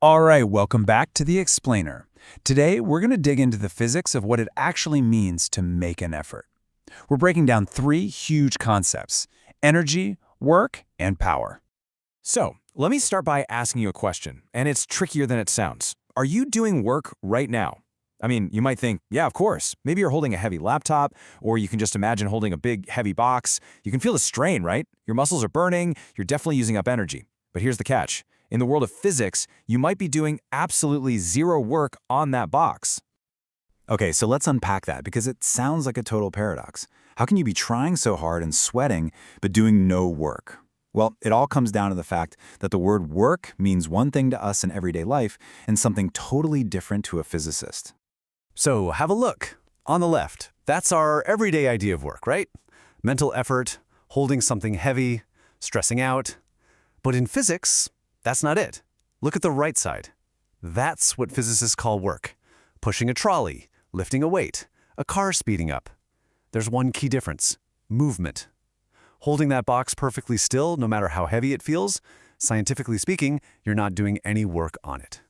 All right, welcome back to The Explainer. Today, we're going to dig into the physics of what it actually means to make an effort. We're breaking down three huge concepts: energy, work, and power. So, let me start by asking you a question, and it's trickier than it sounds. Are you doing work right now? I mean, you might think, yeah, of course. Maybe you're holding a heavy laptop, or you can just imagine holding a big, heavy box. You can feel the strain, right? Your muscles are burning, you're definitely using up energy. But here's the catch. In the world of physics, you might be doing absolutely zero work on that box. Okay, so let's unpack that because it sounds like a total paradox. How can you be trying so hard and sweating, but doing no work? Well, it all comes down to the fact that the word work means one thing to us in everyday life and something totally different to a physicist. So have a look. On the left, that's our everyday idea of work, right? Mental effort, holding something heavy, stressing out. But in physics, that's not it. Look at the right side. That's what physicists call work. Pushing a trolley, lifting a weight, a car speeding up. There's one key difference: movement. Holding that box perfectly still, no matter how heavy it feels, scientifically speaking, you're not doing any work on it.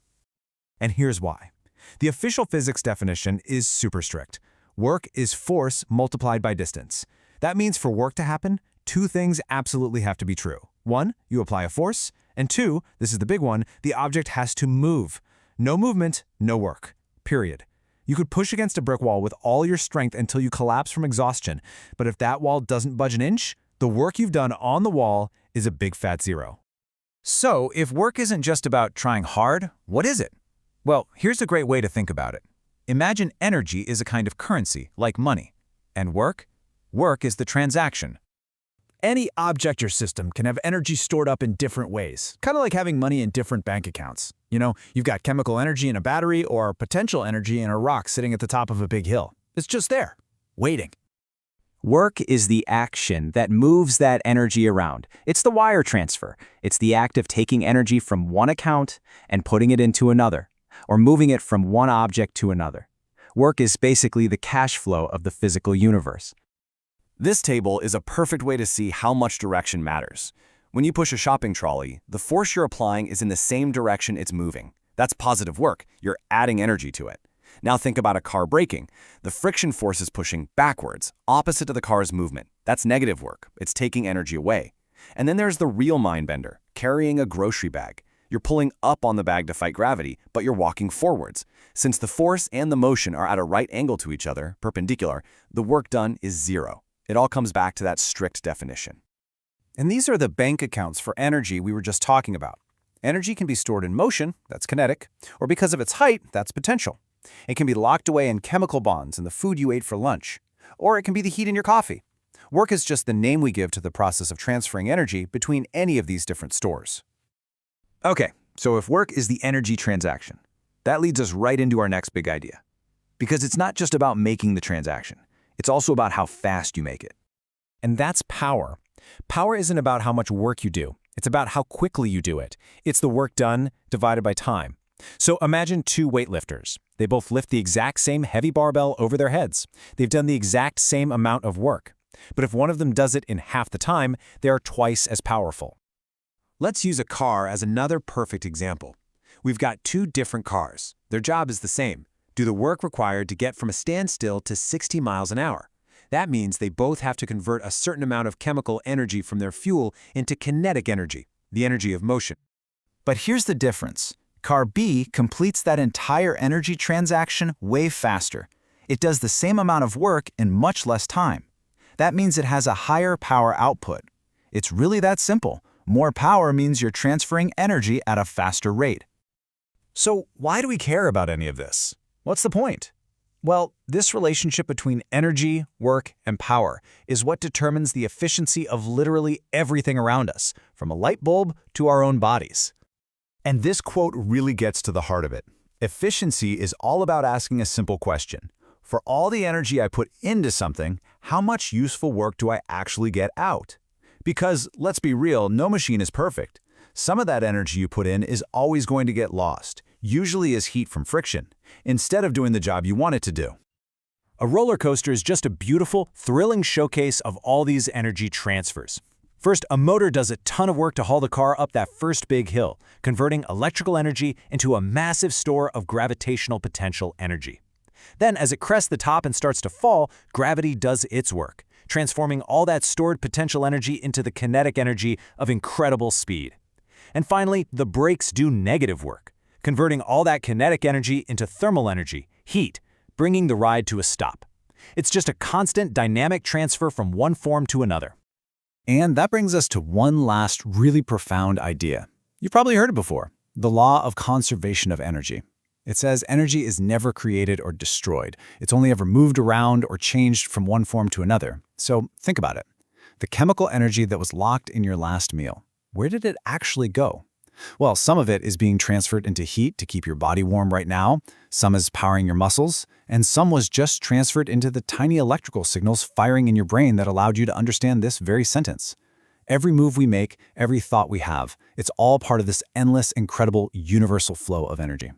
And here's why. The official physics definition is super strict. Work is force multiplied by distance. That means for work to happen, two things absolutely have to be true. One, you apply a force, and two, this is the big one, the object has to move. No movement, no work. Period. You could push against a brick wall with all your strength until you collapse from exhaustion, but if that wall doesn't budge an inch, the work you've done on the wall is a big fat zero. So, if work isn't just about trying hard, what is it? Well, here's a great way to think about it. Imagine energy is a kind of currency, like money. And work? Work is the transaction. Any object or system can have energy stored up in different ways, kind of like having money in different bank accounts. You know, you've got chemical energy in a battery or potential energy in a rock sitting at the top of a big hill. It's just there, waiting. Work is the action that moves that energy around. It's the wire transfer. It's the act of taking energy from one account and putting it into another, or moving it from one object to another. Work is basically the cash flow of the physical universe. This table is a perfect way to see how much direction matters. When you push a shopping trolley, the force you're applying is in the same direction it's moving. That's positive work. You're adding energy to it. Now think about a car braking. The friction force is pushing backwards, opposite to the car's movement. That's negative work. It's taking energy away. And then there's the real mind bender, carrying a grocery bag. You're pulling up on the bag to fight gravity, but you're walking forwards. Since the force and the motion are at a right angle to each other, perpendicular, the work done is zero. It all comes back to that strict definition. And these are the bank accounts for energy we were just talking about. Energy can be stored in motion, that's kinetic, or because of its height, that's potential. It can be locked away in chemical bonds in the food you ate for lunch, or it can be the heat in your coffee. Work is just the name we give to the process of transferring energy between any of these different stores. Okay, so if work is the energy transaction, that leads us right into our next big idea. Because it's not just about making the transaction. It's also about how fast you make it. And that's power. Power isn't about how much work you do. It's about how quickly you do it. It's the work done divided by time. So imagine two weightlifters. They both lift the exact same heavy barbell over their heads. They've done the exact same amount of work. But if one of them does it in half the time, they are twice as powerful. Let's use a car as another perfect example. We've got two different cars. Their job is the same: do the work required to get from a standstill to 60 miles an hour. That means they both have to convert a certain amount of chemical energy from their fuel into kinetic energy, the energy of motion. But here's the difference. Car B completes that entire energy transaction way faster. It does the same amount of work in much less time. That means it has a higher power output. It's really that simple. More power means you're transferring energy at a faster rate. So why do we care about any of this? What's the point? Well, this relationship between energy, work, and power is what determines the efficiency of literally everything around us, from a light bulb to our own bodies. And this quote really gets to the heart of it. Efficiency is all about asking a simple question. For all the energy I put into something, how much useful work do I actually get out? Because, let's be real, no machine is perfect. Some of that energy you put in is always going to get lost, usually as heat from friction, instead of doing the job you want it to do. A roller coaster is just a beautiful, thrilling showcase of all these energy transfers. First, a motor does a ton of work to haul the car up that first big hill, converting electrical energy into a massive store of gravitational potential energy. Then, as it crests the top and starts to fall, gravity does its work, transforming all that stored potential energy into the kinetic energy of incredible speed. And finally, the brakes do negative work, converting all that kinetic energy into thermal energy, heat, bringing the ride to a stop. It's just a constant dynamic transfer from one form to another. And that brings us to one last really profound idea. You've probably heard it before, the law of conservation of energy. It says energy is never created or destroyed. It's only ever moved around or changed from one form to another. So think about it. The chemical energy that was locked in your last meal, where did it actually go? Well, some of it is being transferred into heat to keep your body warm right now, some is powering your muscles, and some was just transferred into the tiny electrical signals firing in your brain that allowed you to understand this very sentence. Every move we make, every thought we have, it's all part of this endless, incredible, universal flow of energy.